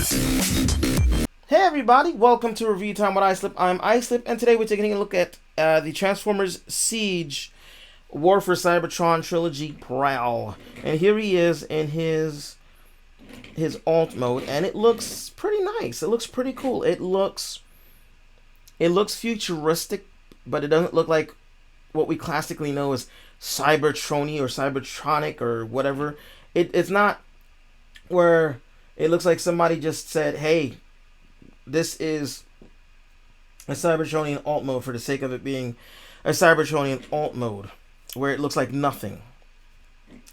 Hey everybody, welcome to Review Time with Islip. I'm Islip, and today we're taking a look at the Transformers Siege War for Cybertron Trilogy Prowl. And here he is in his alt mode, and it looks pretty nice. It looks pretty cool. It looks futuristic, but it doesn't look like what we classically know as Cybertrony or Cybertronic or whatever. It's not where it looks like somebody just said, hey, this is a Cybertronian alt mode for the sake of it being a Cybertronian alt mode, where it looks like nothing.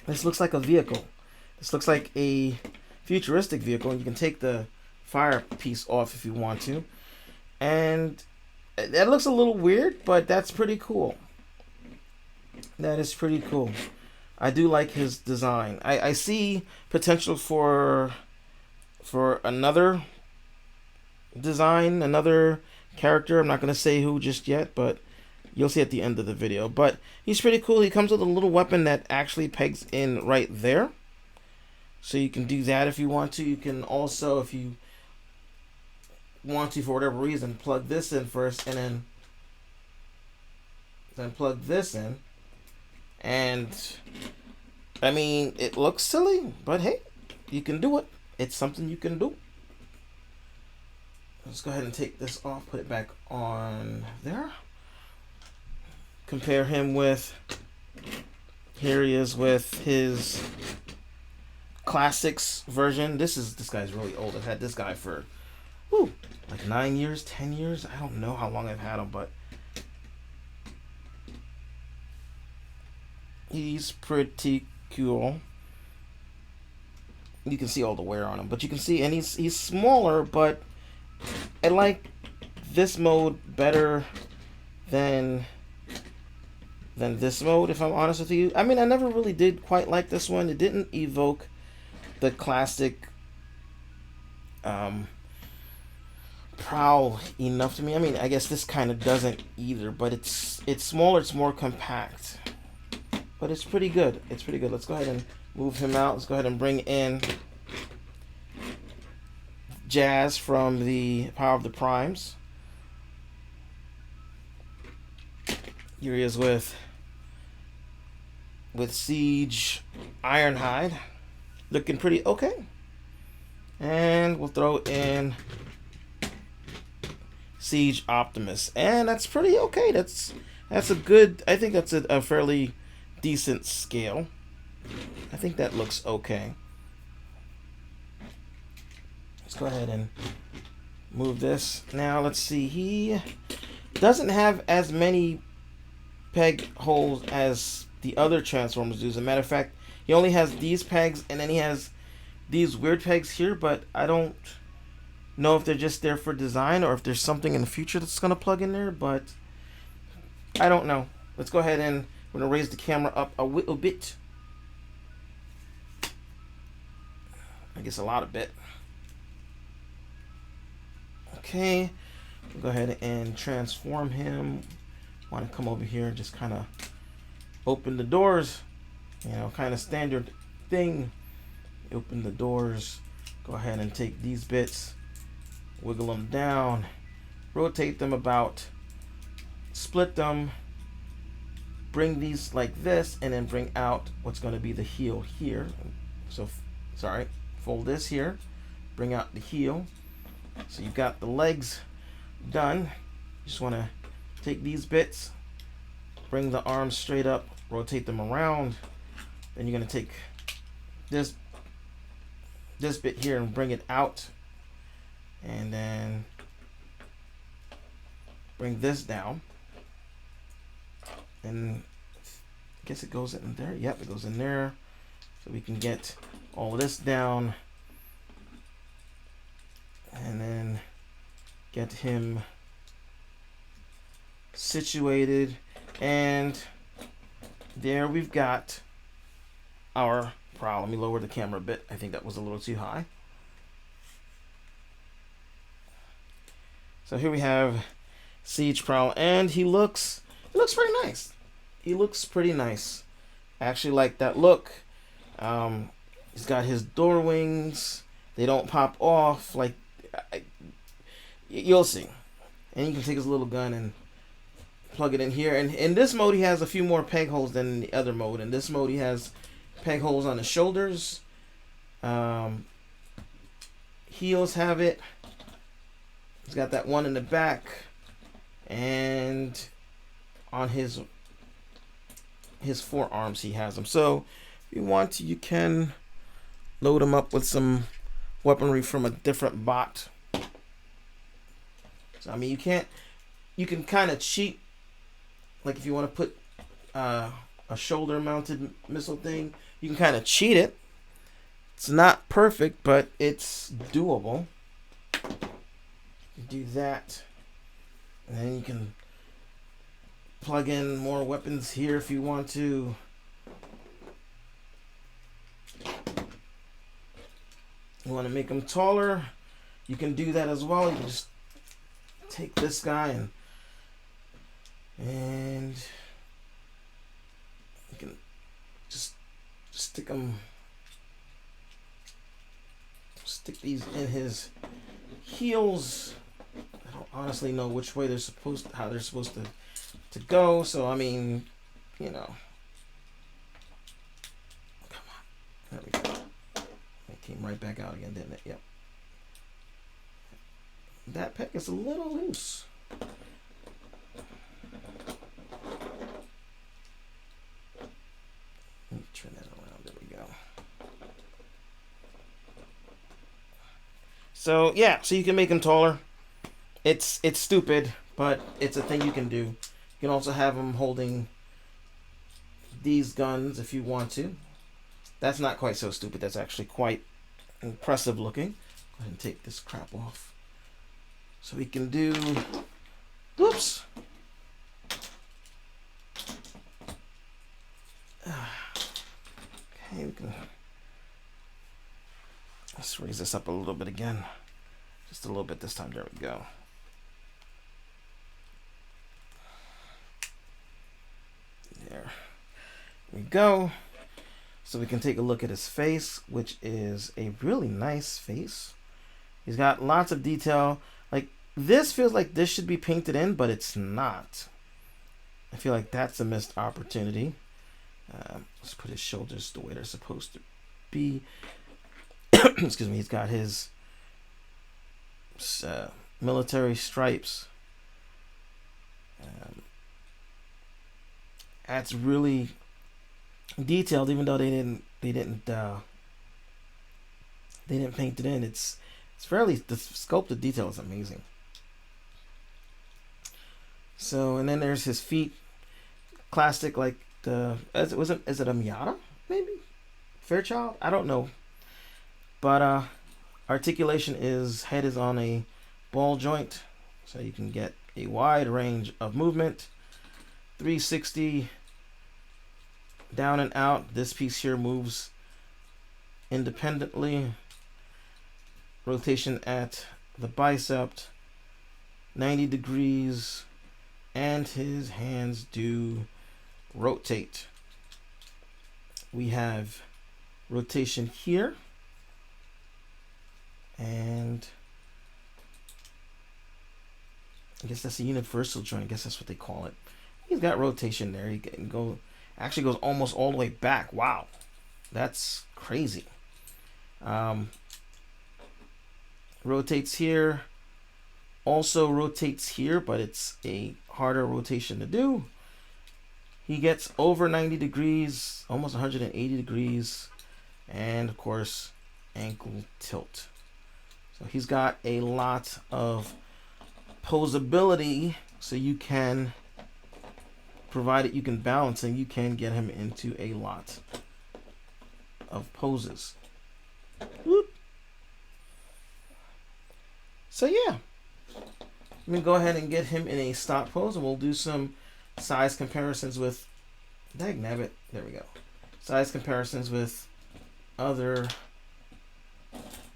This looks like a vehicle. This looks like a futuristic vehicle, and you can take the fire piece off if you want to. And that looks a little weird, but that's pretty cool. That is pretty cool. I do like his design. I see potential for another design, another character. I'm not going to say who just yet, but you'll see at the end of the video. But he's pretty cool. He comes with a little weapon that actually pegs in right there. So you can do that if you want to. You can also, if you want to, for whatever reason, plug this in first and then plug this in. And I mean, it looks silly, but hey, you can do it. It's something you can do. Let's go ahead and take this off, put it back on there. Compare him with, here he is with his classics version. This guy's really old. I've had this guy for like 9 years, 10 years. I don't know how long I've had him, but he's pretty cool. You can see all the wear on him, but you can see, and he's smaller, but I like this mode better than this mode, if I'm honest with you. I mean, I never really did quite like this one. It didn't evoke the classic Prowl enough to me. I mean, I guess this kind of doesn't either, but it's smaller, it's more compact. But it's pretty good. It's pretty good. Let's go ahead and move him out. Let's go ahead and bring in Jazz from the Power of the Primes. Here he is with Siege Ironhide. Looking pretty okay. And we'll throw in Siege Optimus. And that's pretty okay. That's a good, I think that's a fairly decent scale. I think that looks okay. Let's go ahead and move this. Now let's see. He doesn't have as many peg holes as the other Transformers do. As a matter of fact, he only has these pegs, and then he has these weird pegs here, but I don't know if they're just there for design or if there's something in the future that's going to plug in there, but I don't know. Let's go ahead and we're going to raise the camera up a little bit. I guess a lot of bit. Okay, we'll go ahead and transform him. Want to come over here and just kind of open the doors. You know, kind of standard thing. Open the doors. Go ahead and take these bits, wiggle them down, rotate them about, split them, bring these like this, and then bring out what's going to be the heel here. So, sorry, fold this here, bring out the heel. So you've got the legs done. You just want to take these bits, bring the arms straight up, rotate them around. Then you're going to take this bit here and bring it out, and then bring this down. And I guess it goes in there. Yep, it goes in there. So we can get all of this down. And then get him situated. And there we've got our Prowl. Let me lower the camera a bit. I think that was a little too high. So here we have Siege Prowl, and he looks pretty nice. He looks pretty nice. I actually like that look. He's got his door wings They don't pop off like you'll see. And you can take his little gun and plug it in here. And in this mode, he has a few more peg holes than in the other mode. In this mode, he has peg holes on the shoulders. Heels have it. He's got that one in the back. And on his forearms, he has them. So if you want to, you can load him up with some weaponry from a different bot. So, I mean, you can kind of cheat. Like if you want to put a shoulder mounted missile thing, you can kind of cheat it. It's not perfect, but it's doable. You do that. And then you can plug in more weapons here if you want to. You want to make them taller, you can do that as well. You can just take this guy and you can just stick these in his heels. I don't honestly know which way how they're supposed to go. So I mean, you know, come on, there we go. It came right back out again, didn't it? Yep. That peg is a little loose. Let me turn that around. There we go. So yeah, so you can make him taller. It's stupid, but it's a thing you can do. You can also have him holding these guns if you want to. That's not quite so stupid. That's actually quite impressive looking. Go ahead and take this crap off. So we can do, whoops. Okay, we can, let's raise this up a little bit again. Just a little bit this time. There we go. There we go. So we can take a look at his face, which is a really nice face. He's got lots of detail. Like, this feels like this should be painted in, but it's not. I feel like that's a missed opportunity. Let's put his shoulders the way they're supposed to be. Excuse me. He's got his military stripes. That's really detailed, even though they didn't paint it in. It's fairly, the sculpted detail is amazing. So, and then there's his feet, classic, like is it a Miata maybe, Fairchild, I don't know, but articulation head is on a ball joint, so you can get a wide range of movement. 360 down and out. This piece here moves independently. Rotation at the bicep, 90 degrees, and his hands do rotate. We have rotation here, and I guess that's a universal joint. I guess that's what they call it. He's got rotation there. He can actually goes almost all the way back. Wow, that's crazy. Rotates here, also rotates here, but it's a harder rotation to do. He gets over 90 degrees, almost 180 degrees, and of course ankle tilt. So he's got a lot of posability, so you can, provided you can balance him, you can get him into a lot of poses. Whoop. So yeah, let me go ahead and get him in a stock pose, and we'll do some size comparisons with, dagnabbit, there we go. Size comparisons with other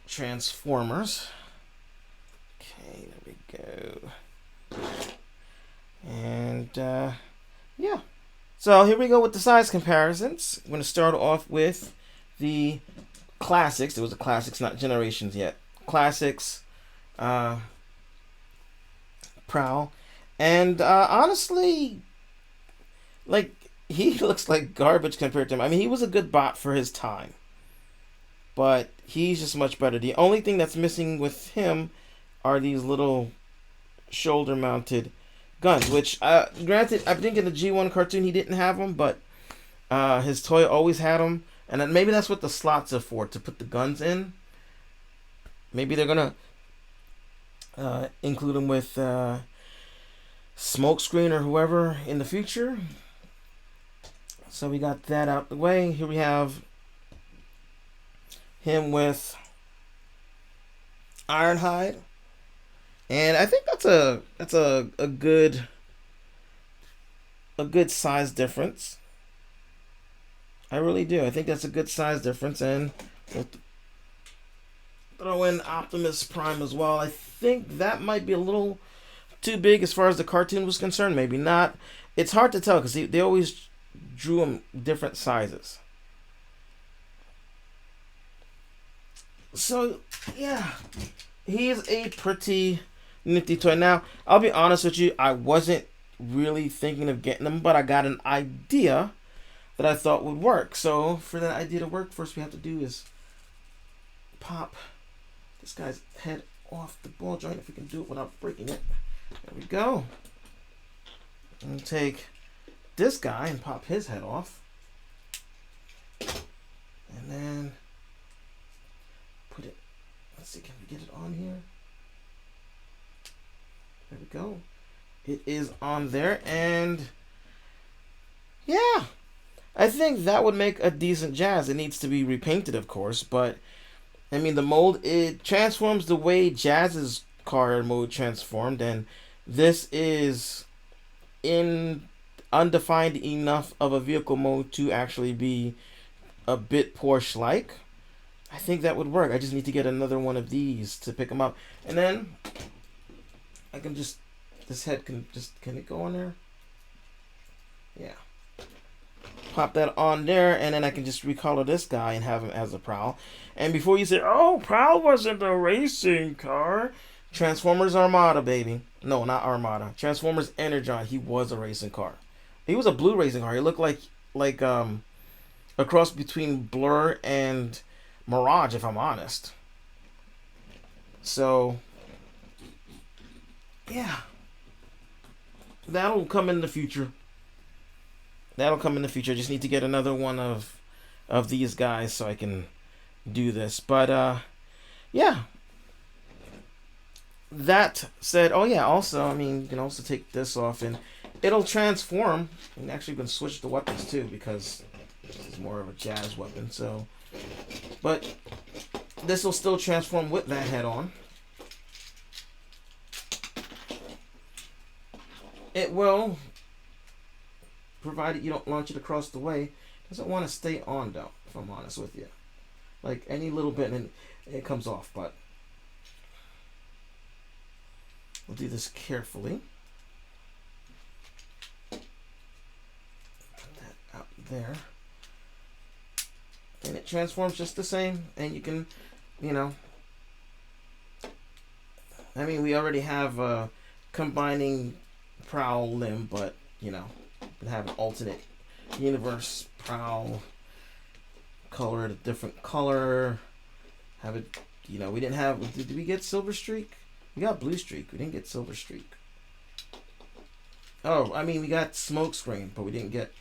Transformers. Okay, there we go. And yeah, so here we go with the size comparisons. I'm going to start off with the classics. It was the classics, not generations yet. Classics, uh, Prowl, and honestly, like he looks like garbage compared to him. I mean, he was a good bot for his time, but he's just much better. The only thing that's missing with him are these little shoulder-mounted guns. Which, granted, I think in the G1 cartoon he didn't have them, but his toy always had them, and then maybe that's what the slots are for, to put the guns in. Maybe they're gonna include them with Smokescreen or whoever in the future. So we got that out the way. Here we have him with Ironhide, and I think that's a good size difference. I really do. I think that's a good size difference, and we'll throw in Optimus Prime as well. I think that might be a little too big as far as the cartoon was concerned. Maybe not. It's hard to tell because they always drew them different sizes. So, yeah. He's a pretty nifty toy. Now, I'll be honest with you. I wasn't really thinking of getting them, but I got an idea that I thought would work. So, for that idea to work, first we have to do is pop this guy's head off the ball joint, if we can do it without breaking it. There we go. And take this guy and pop his head off. And then put it, let's see, can we get it on here? There we go. It is on there, and yeah, I think that would make a decent Jazz. It needs to be repainted, of course, but I mean, the mold, it transforms the way Jazz's car mode transformed, and this is in undefined enough of a vehicle mode to actually be a bit Porsche-like. I think that would work. I just need to get another one of these to pick them up, and then I can just, this head can it go on there? Yeah. Pop that on there, and then I can just recolor this guy and have him as a Prowl. And before you say, oh, Prowl wasn't a racing car, Transformers Armada, baby. No, not Armada. Transformers Energon. He was a racing car. He was a blue racing car. He looked like a cross between Blur and Mirage, if I'm honest. So, yeah. That'll come in the future. That'll come in the future. I just need to get another one of these guys so I can do this. But yeah. That said, oh yeah, also, I mean, you can also take this off and it'll transform. And actually, you can switch the weapons too, because this is more of a Jazz weapon. So, but this will still transform with that head on. It will, provided you don't launch it across the way. It doesn't want to stay on though, if I'm honest with you. Like any little bit and it comes off, but we'll do this carefully. Put that out there. And it transforms just the same, and you can, you know, I mean, we already have combining Prowl limb, but, you know, we can have an alternate universe Prowl, color it a different color, have it, you know, we didn't have, did we get Silver Streak? We got Blue Streak, we didn't get Silver Streak. Oh, I mean, we got Smokescreen, but we didn't get,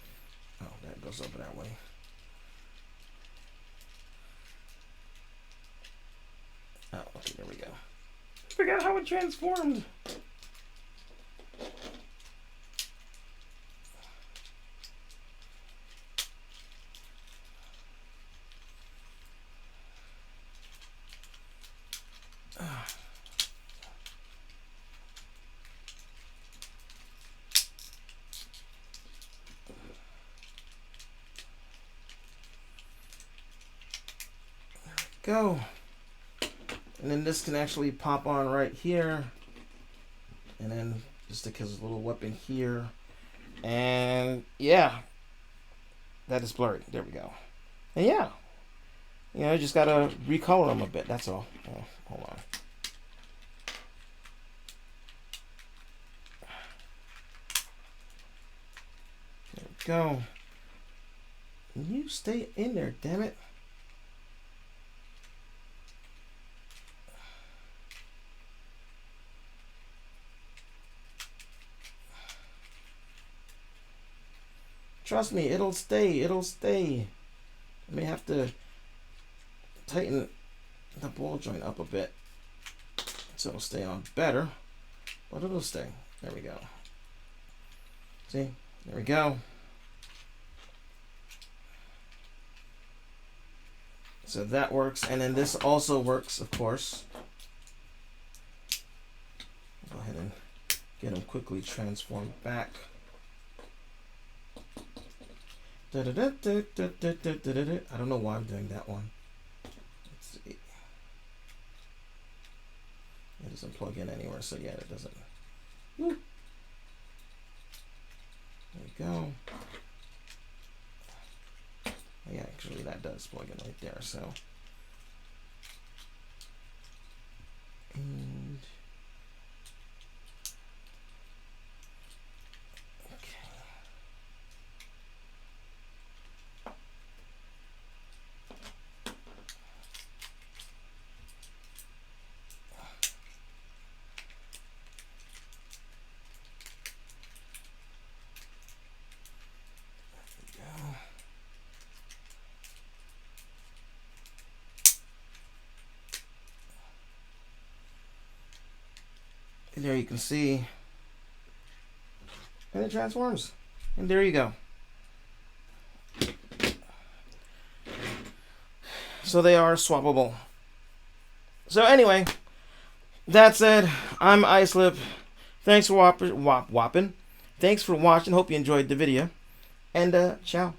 oh, that goes over that way. Oh, okay, there we go. I forgot how it transformed. Go. And then this can actually pop on right here. And then just stick his little weapon here. And yeah. That is blurry. There we go. And yeah. You know, you just gotta recolor them a bit. That's all. Oh, hold on. There we go. You stay in there, damn it. Trust me, it'll stay. It'll stay. I may have to tighten the ball joint up a bit so it'll stay on better, but it'll stay. There we go. See? There we go. So that works, and then this also works, of course. Go ahead and get them quickly transformed back. I don't know why I'm doing that one. Let's see. It doesn't plug in anywhere, so yeah, it doesn't. Woo. There we go. Oh, yeah, actually that does plug in right there, so. And there you can see, and it transforms, and there you go. So they are swappable. So anyway, that said, I'm Icelip. Thanks for whopping. Thanks for watching. Hope you enjoyed the video, and ciao.